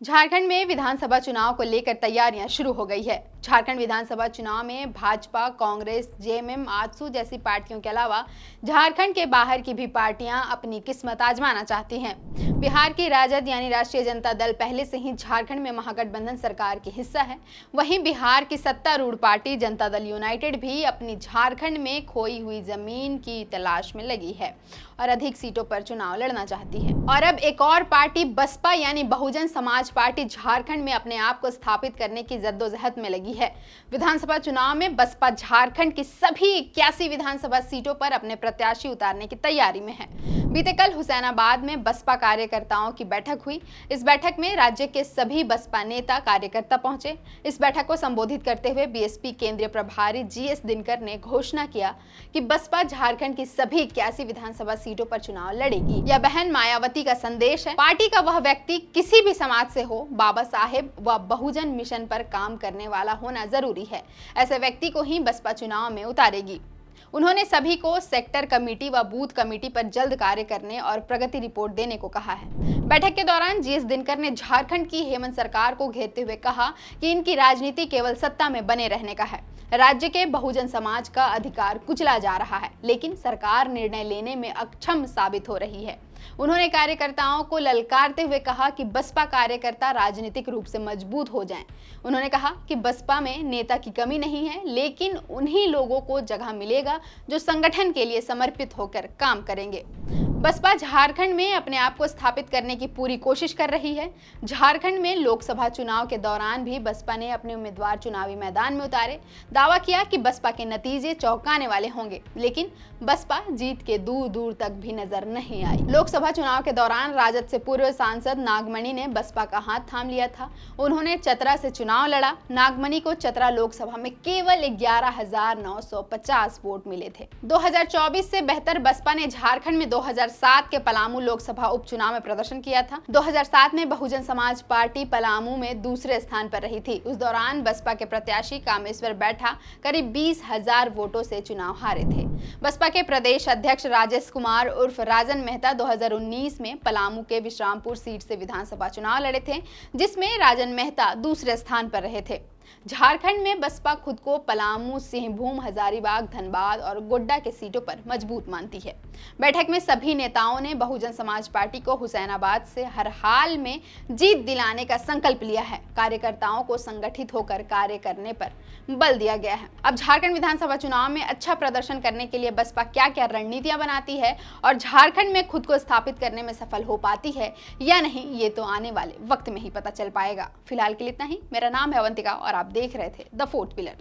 झारखंड में विधानसभा चुनाव को लेकर तैयारियां शुरू हो गई है। झारखंड विधानसभा चुनाव में भाजपा, कांग्रेस, जेएमएम, आजसू जैसी पार्टियों के अलावा झारखंड के बाहर की भी पार्टियां अपनी किस्मत आजमाना चाहती हैं। बिहार की राजद यानी राष्ट्रीय जनता दल पहले से ही झारखंड में महागठबंधन सरकार की हिस्सा है। वहीं बिहार की सत्तारूढ़ पार्टी जनता दल यूनाइटेड भी अपनी झारखंड में खोई हुई जमीन की तलाश में लगी है और अधिक सीटों पर चुनाव लड़ना चाहती है। और अब एक और पार्टी बसपा यानी बहुजन समाज पार्टी झारखंड में अपने आप को स्थापित करने की जद्दोजहद में लगी है। विधानसभा चुनाव में बसपा झारखंड की सभी 81 विधानसभा सीटों पर अपने प्रत्याशी उतारने की तैयारी में है। बीते कल हुसैनाबाद में बसपा कार्यकर्ताओं की बैठक हुई। इस बैठक में राज्य के सभी बसपा नेता कार्यकर्ता पहुंचे। इस बैठक को संबोधित करते हुए बीएसपी केंद्रीय प्रभारी जीएस दिनकर ने घोषणा किया कि बसपा झारखंड की सभी 81 विधानसभा सीटों पर चुनाव लड़ेगी। यह बहन मायावती का संदेश है। पार्टी का वह व्यक्ति किसी भी समाज से हो, बाबा साहेब व बहुजन मिशन पर काम करने वाला होना जरूरी है। ऐसे व्यक्ति को ही बसपा चुनाव में उतारेगी। उन्होंने सभी को सेक्टर कमेटी व बूथ कमेटी पर जल्द कार्य करने और प्रगति रिपोर्ट देने को कहा है। बैठक के दौरान जीएस दिनकर ने झारखंड की हेमंत सरकार को घेरते हुए कहा कि इनकी राजनीति केवल सत्ता में बने रहने का है। राज्य के बहुजन समाज का अधिकार कुचला जा रहा है, लेकिन सरकार निर्णय लेने में अक्षम साबित हो रही है। उन्होंने कार्यकर्ताओं को ललकारते हुए कहा कि बसपा कार्यकर्ता राजनीतिक रूप से मजबूत हो जाएं। उन्होंने कहा कि बसपा में नेता की कमी नहीं है, लेकिन उन्हीं लोगों को जगह मिलेगा जो संगठन के लिए समर्पित होकर काम करेंगे। बसपा झारखंड में अपने आप को स्थापित करने की पूरी कोशिश कर रही है। झारखंड में लोकसभा चुनाव के दौरान भी बसपा ने अपने उम्मीदवार चुनावी मैदान में उतारे। दावा किया कि बसपा के नतीजे चौंकाने वाले होंगे, लेकिन बसपा जीत के दूर दूर तक भी नजर नहीं आई। लोकसभा चुनाव के दौरान राजद से पूर्व सांसद नागमणि ने बसपा का हाथ थाम लिया था। उन्होंने चतरा से चुनाव लड़ा। नागमणि को चतरा लोकसभा में केवल 11,950 वोट मिले थे। 2024 से बेहतर बसपा ने झारखंड में 2007 के पलामू लोकसभा उपचुनाव में प्रदर्शन किया था। 2007 में बहुजन समाज पार्टी पलामू में दूसरे स्थान पर रही थी। उस दौरान बसपा के प्रत्याशी कामेश्वर बैठा करीब 20,000 वोटों से चुनाव हारे थे। बसपा के प्रदेश अध्यक्ष राजेश कुमार उर्फ राजन मेहता 2019 में पलामू के विश्रामपुर सीट से विधानसभा चुनाव लड़े थे, जिसमें राजन मेहता दूसरे स्थान पर रहे थे। झारखंड में बसपा खुद को पलामू, सिंहभूम, हजारीबाग, धनबाद और गोड्डा के सीटों पर मजबूत मानती है। बैठक में सभी नेताओं ने बहुजन समाज पार्टी को हुसैनाबाद से हर हाल में जीत दिलाने का संकल्प लिया है। कार्यकर्ताओं को संगठित होकर कार्य करने पर बल दिया गया है। अब झारखंड विधानसभा चुनाव में अच्छा प्रदर्शन करने के लिए बसपा क्या-क्या रणनीतियां बनाती है और झारखंड में खुद को स्थापित करने में सफल हो पाती है या नहीं, ये तो आने वाले वक्त में ही पता चल पाएगा। फिलहाल के लिए इतना ही। मेरा नाम है अवंतिका और आप देख रहे थे द फोर्थ पिलर।